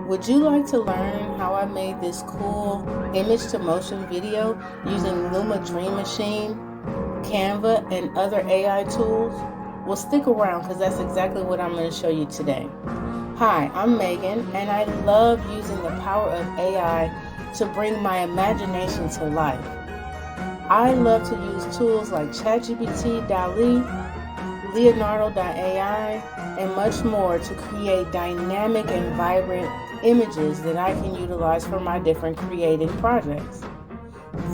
Would you like to learn how I made this cool image to motion video using Luma Dream Machine, Canva, and other AI tools? Well, stick around because that's exactly what I'm going to show you today. Hi, I'm Megan, and I love using the power of AI to bring my imagination to life. I love to use tools like ChatGPT, DALL-E, Leonardo AI, and much more to create dynamic and vibrant images that I can utilize for my different creative projects.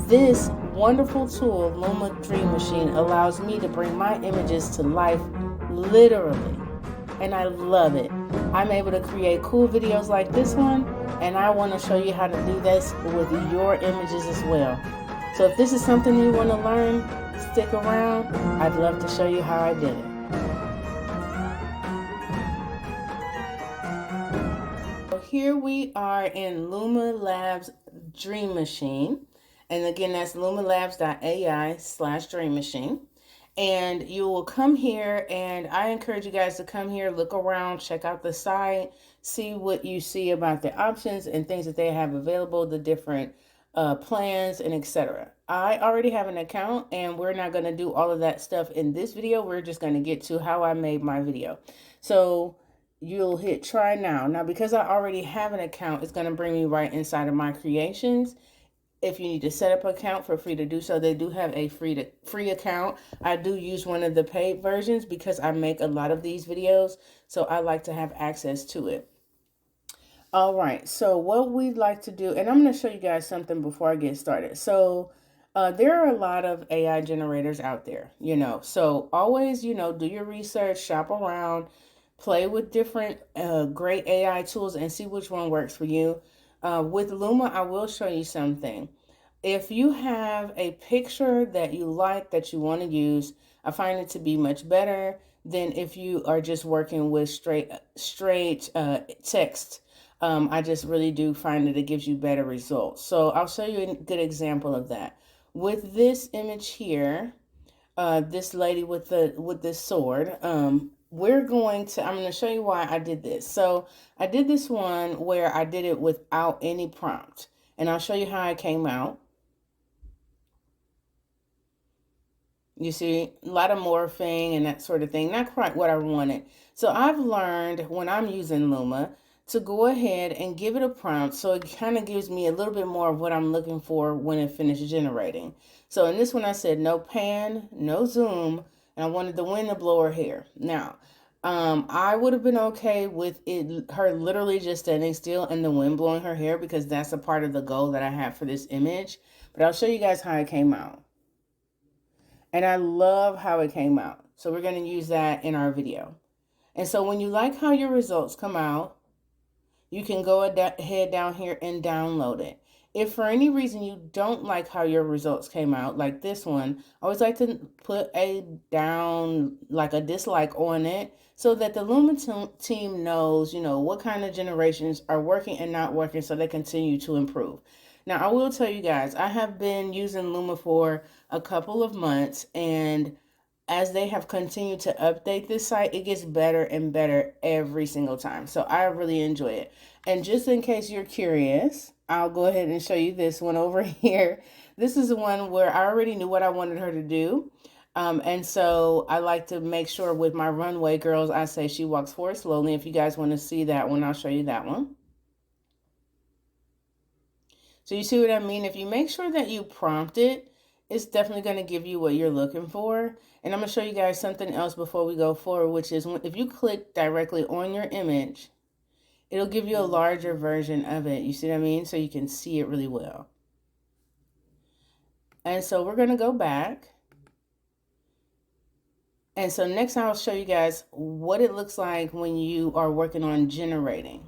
This wonderful tool, Luma Dream Machine, allows me to bring my images to life literally, and I love it. I'm able to create cool videos like this one, and I want to show you how to do this with your images as well. So if this is something you want to learn, stick around. I'd love to show you how I did it. So here we are in Luma Labs Dream Machine. And again, that's lumalabs.ai/dream machine. And you will come here, and I encourage you guys to come here, look around, check out the site, see what you see about the options and things that they have available, the different plans and etc. I already have an account, and we're not going to do all of that stuff in this video. We're just going to get to how I made my video. So you'll hit try now. Now, because I already have an account, it's going to bring me right inside of my creations. If you need to set up an account, for free to do so. They do have a free account. I do use one of the paid versions because I make a lot of these videos, so I like to have access to it. All right, so what we'd like to do, and I'm going to show you guys something before I get started. So there are a lot of AI generators out there, so always, do your research, shop around, play with different great AI tools and see which one works for you. With Luma, I will show you something. If you have a picture that you like, that you want to use, I find it to be much better than if you are just working with straight text. I just really do find that it gives you better results. So I'll show you a good example of that. With this image here, this lady with this sword, I'm going to show you why I did this. So I did this one where I did it without any prompt, and I'll show you how it came out. You see, a lot of morphing and that sort of thing, not quite what I wanted. So I've learned when I'm using Luma to go ahead and give it a prompt, so it kind of gives me a little bit more of what I'm looking for when it finishes generating. So in this one, I said no pan, no zoom, and I wanted the wind to blow her hair. Now, I would have been okay with her literally just standing still and the wind blowing her hair, because that's a part of the goal that I have for this image. But I'll show you guys how it came out. And I love how it came out. So we're going to use that in our video. And so when you like how your results come out, you can go ahead down here and download it. If for any reason you don't like how your results came out, like this one, I always like to put a dislike on it, so that the Luma team knows, what kind of generations are working and not working, so they continue to improve. Now, I will tell you guys, I have been using Luma for a couple of months, and as they have continued to update this site, it gets better and better every single time. So I really enjoy it. And just in case you're curious, I'll go ahead and show you this one over here. This is the one where I already knew what I wanted her to do. And so I like to make sure with my runway girls, I say she walks forward slowly. If you guys want to see that one, I'll show you that one. So you see what I mean? If you make sure that you prompt it, it's definitely going to give you what you're looking for. And I'm going to show you guys something else before we go forward, which is if you click directly on your image, it'll give you a larger version of it. You see what I mean? So you can see it really well. And so we're going to go back. And so next I'll show you guys what it looks like when you are working on generating.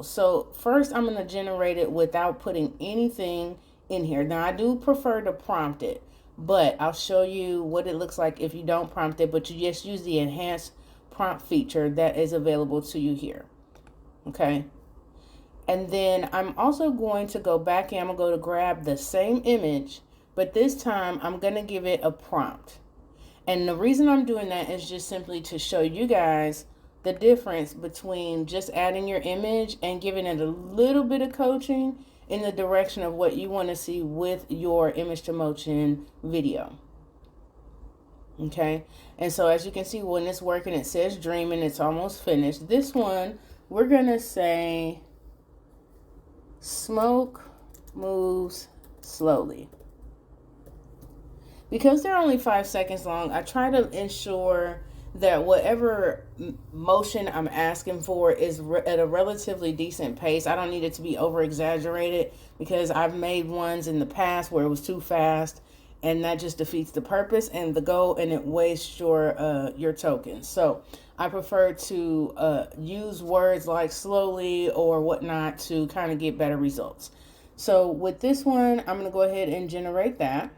So first I'm going to generate it without putting anything in here. Now I do prefer to prompt it, but I'll show you what it looks like if you don't prompt it, but you just use the enhanced prompt feature that is available to you here. Okay. And then I'm also going to go back and I'm going to go to grab the same image, but this time I'm going to give it a prompt. And the reason I'm doing that is just simply to show you guys the difference between just adding your image and giving it a little bit of coaching in the direction of what you want to see with your image to motion video. Okay, and so as you can see, when it's working, it says dreaming, it's almost finished. This one, we're gonna say smoke moves slowly. Because they're only 5 seconds long, I try to ensure that whatever motion I'm asking for is at a relatively decent pace. I don't need it to be over exaggerated, because I've made ones in the past where it was too fast, and that just defeats the purpose and the goal, and it wastes your tokens. So I prefer to use words like slowly or whatnot to kind of get better results. So with this one, I'm going to go ahead and generate that.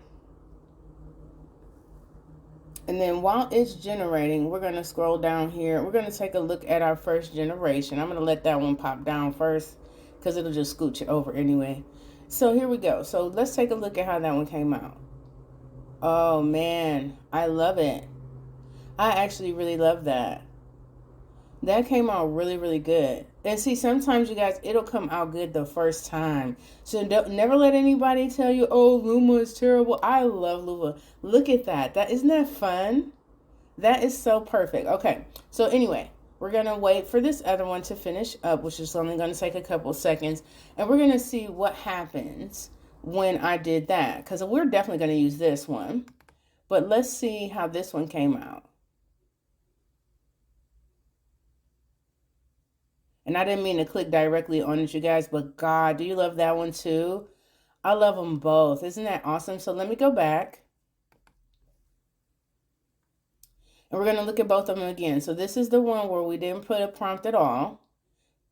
And then while it's generating, we're going to scroll down here. We're going to take a look at our first generation. I'm going to let that one pop down first because it'll just scooch it over anyway. So here we go. So let's take a look at how that one came out. Oh man, I love it. I actually really love that. That came out really, really good. And see, sometimes you guys, it'll come out good the first time. So never let anybody tell you, oh, Luma is terrible. I love Luma. Look at that. Isn't that fun? That is so perfect. Okay. So anyway, we're going to wait for this other one to finish up, which is only going to take a couple seconds. And we're going to see what happens when I did that, because we're definitely going to use this one. But let's see how this one came out. And I didn't mean to click directly on it, you guys, but God, do you love that one too? I love them both. Isn't that awesome? So let me go back. And we're going to look at both of them again. So this is the one where we didn't put a prompt at all,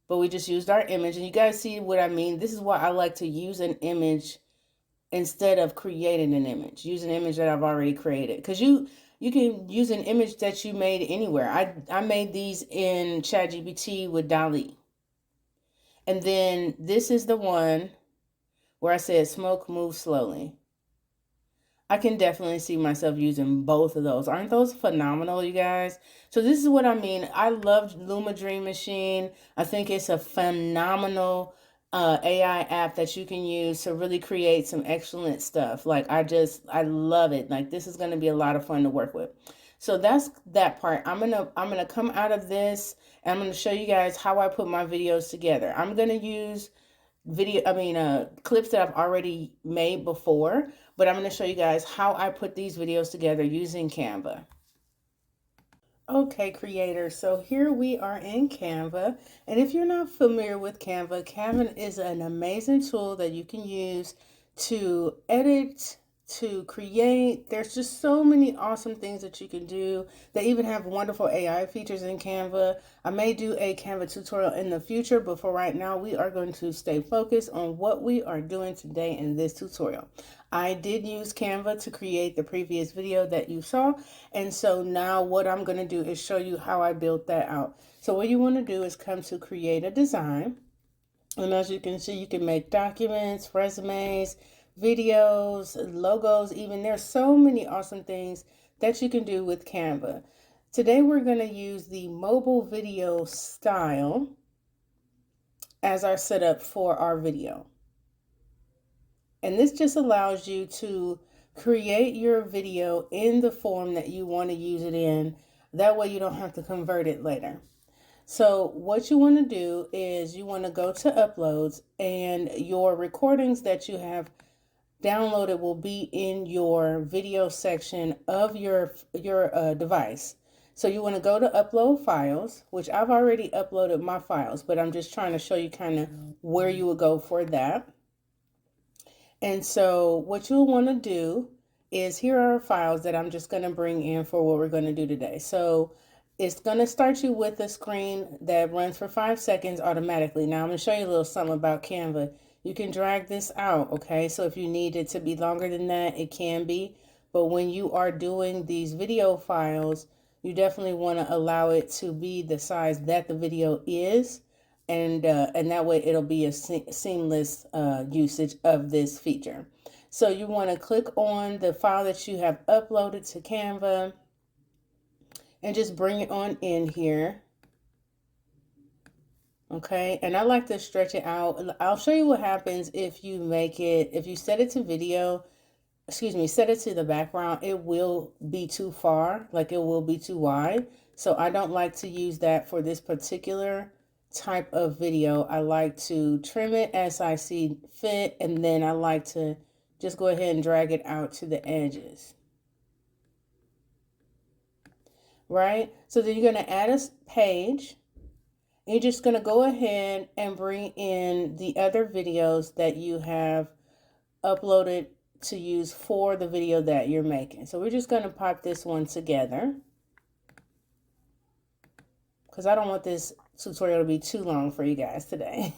but we just used our image. And you guys see what I mean? This is why I like to use an image instead of creating an image. Use an image that I've already created. Because you can use an image that you made anywhere. I made these in ChatGPT with DALL-E. And then this is the one where I said smoke moves slowly. I can definitely see myself using both of those. Aren't those phenomenal, you guys? So this is what I mean. I love Luma Dream Machine. I think it's a phenomenal AI app that you can use to really create some excellent stuff. Like I love it. Like this is going to be a lot of fun to work with. So that's that part. I'm gonna come out of this and I'm gonna show you guys how I put my videos together. I'm gonna use clips that I've already made before, but I'm going to show you guys how I put these videos together using Canva. Okay, creators, so here we are in Canva, and if you're not familiar with Canva, Canva is an amazing tool that you can use to edit, to create. There's just so many awesome things that you can do. They even have wonderful AI features in Canva. I may do a Canva tutorial in the future, but for right now, we are going to stay focused on what we are doing today in this tutorial. I did use Canva to create the previous video that you saw, and so now what I'm going to do is show you how I built that out. So what you want to do is come to create a design, and as you can see, you can make documents, resumes, videos, logos, even. There's so many awesome things that you can do with Canva. Today we're going to use the mobile video style as our setup for our video. And this just allows you to create your video in the form that you want to use it in. That way you don't have to convert it later. So what you want to do is you want to go to uploads, and your recordings that you have downloaded will be in your video section of your device. So you want to go to upload files, which I've already uploaded my files, but I'm just trying to show you kind of where you would go for that. And so what you'll want to do is, here are files that I'm just going to bring in for what we're going to do today. So it's going to start you with a screen that runs for 5 seconds automatically. Now I'm going to show you a little something about Canva. You can drag this out, okay? So if you need it to be longer than that, it can be. But when you are doing these video files, you definitely want to allow it to be the size that the video is. And that way it'll be a seamless usage of this feature. So you want to click on the file that you have uploaded to Canva and just bring it on in here. Okay, and I like to stretch it out. I'll show you what happens if you make it, if you set it to video, excuse me, set it to the background, it will be too far, like it will be too wide. So I don't like to use that for this particular type of video. I like to trim it as I see fit, and then I like to just go ahead and drag it out to the edges. Right? So then you're going to add a page. You're just going to go ahead and bring in the other videos that you have uploaded to use for the video that you're making. So we're just going to pop this one together because I don't want this tutorial to be too long for you guys today.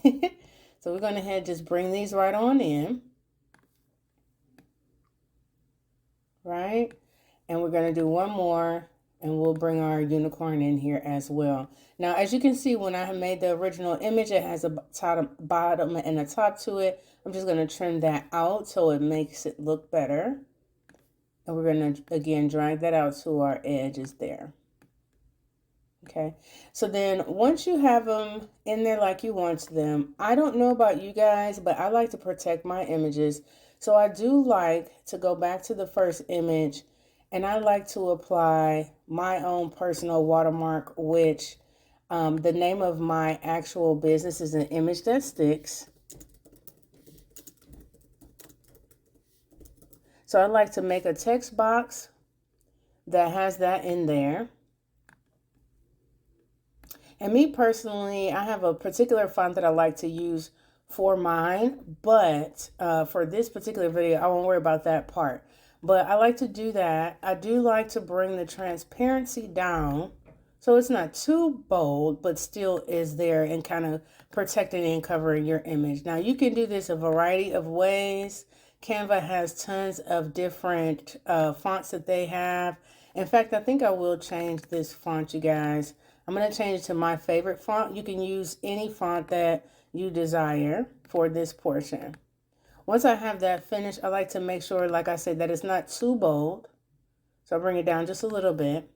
So we're going to head just bring these right on in. Right? And we're going to do one more, and we'll bring our unicorn in here as well. Now, as you can see, when I have made the original image, it has a bottom and a top to it. I'm just going to trim that out so it makes it look better. And we're going to, again, drag that out to our edges there. Okay, so then once you have them in there like you want them, I don't know about you guys, but I like to protect my images. So I do like to go back to the first image, and I like to apply my own personal watermark, which the name of my actual business is An Image That Sticks. So I like to make a text box that has that in there. And me personally, I have a particular font that I like to use for mine, but for this particular video, I won't worry about that part. But I like to do that. I do like to bring the transparency down so it's not too bold, but still is there and kind of protecting and covering your image. Now, you can do this a variety of ways. Canva has tons of different fonts that they have. In fact, I think I will change this font, you guys. I'm going to change it to my favorite font. You can use any font that you desire for this portion. Once I have that finished, I like to make sure, like I said, that it's not too bold. So I'll bring it down just a little bit.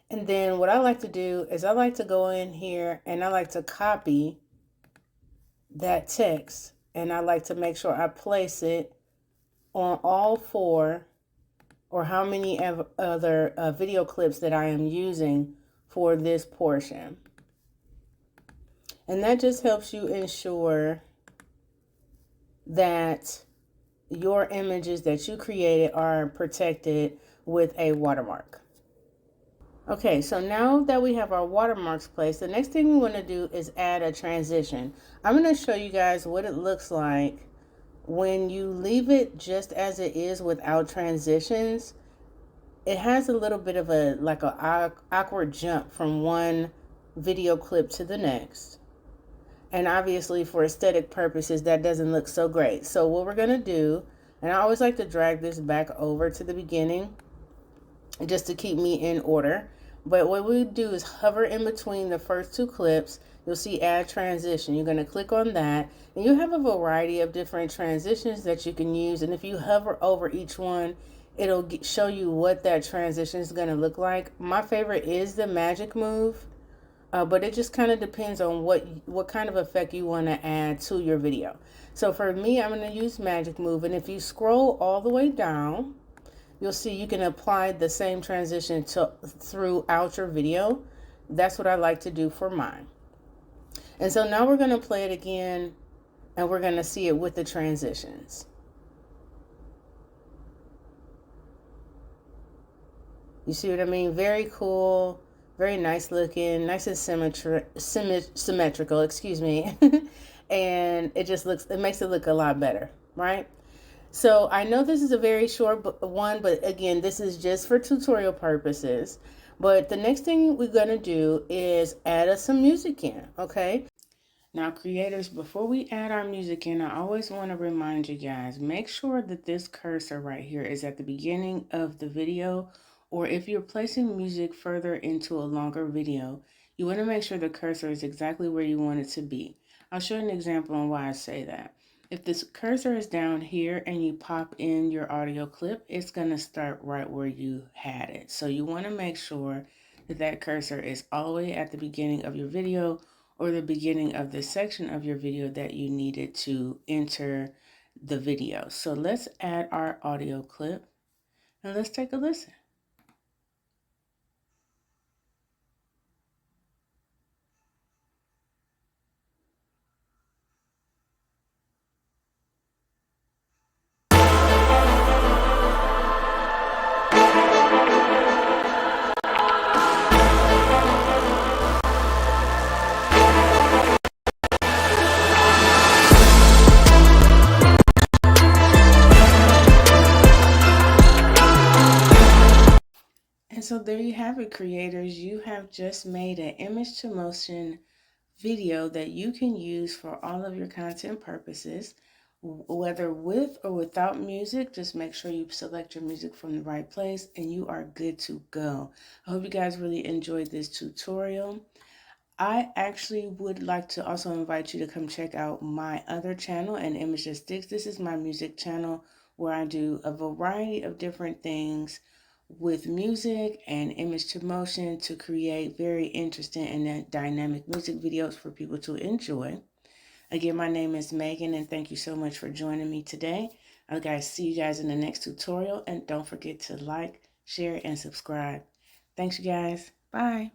And then what I like to do is I like to go in here and I like to copy that text. And I like to make sure I place it on all four or how many other video clips that I am using for this portion. And that just helps you ensure that your images that you created are protected with a watermark. Okay, so now that we have our watermarks placed, the next thing we want to do is add a transition. I'm going to show you guys what it looks like when you leave it just as it is without transitions. It has a little bit of a awkward jump from one video clip to the next. And obviously for aesthetic purposes, that doesn't look so great. So what we're going to do, and I always like to drag this back over to the beginning just to keep me in order. But what we do is hover in between the first two clips. You'll see add transition. You're going to click on that, and you have a variety of different transitions that you can use. And if you hover over each one, it'll show you what that transition is going to look like. My favorite is the magic move, but it just kind of depends on what kind of effect you want to add to your video. So for me, I'm going to use magic move, and if you scroll all the way down, you'll see you can apply the same transition throughout your video. That's what I like to do for mine. And so now we're going to play it again, and we're going to see it with the transitions. You see what I mean? Very cool, very nice looking, nice and symmetrical, excuse me. And it makes it look a lot better, right? So I know this is a very short one, but again, this is just for tutorial purposes. But the next thing we're going to do is add us some music in, okay? Now, creators, before we add our music in, I always want to remind you guys, make sure that this cursor right here is at the beginning of the video, or if you're placing music further into a longer video, you want to make sure the cursor is exactly where you want it to be. I'll show you an example on why I say that. If this cursor is down here and you pop in your audio clip, it's going to start right where you had it. So you want to make sure that that cursor is all the way at the beginning of your video, or the beginning of the section of your video that you needed to enter the video. So let's add our audio clip and let's take a listen. And so there you have it, creators. You have just made an image to motion video that you can use for all of your content purposes, whether with or without music. Just make sure you select your music from the right place and you are good to go. I hope you guys really enjoyed this tutorial. I actually would like to also invite you to come check out my other channel, An Image That Sticks. This is my music channel where I do a variety of different things with music and image to motion to create very interesting and dynamic music videos for people to enjoy. Again, my name is Megan, and thank you so much for joining me today. I'll guys see you guys in the next tutorial, and don't forget to like, share, and subscribe. Thanks, you guys. Bye.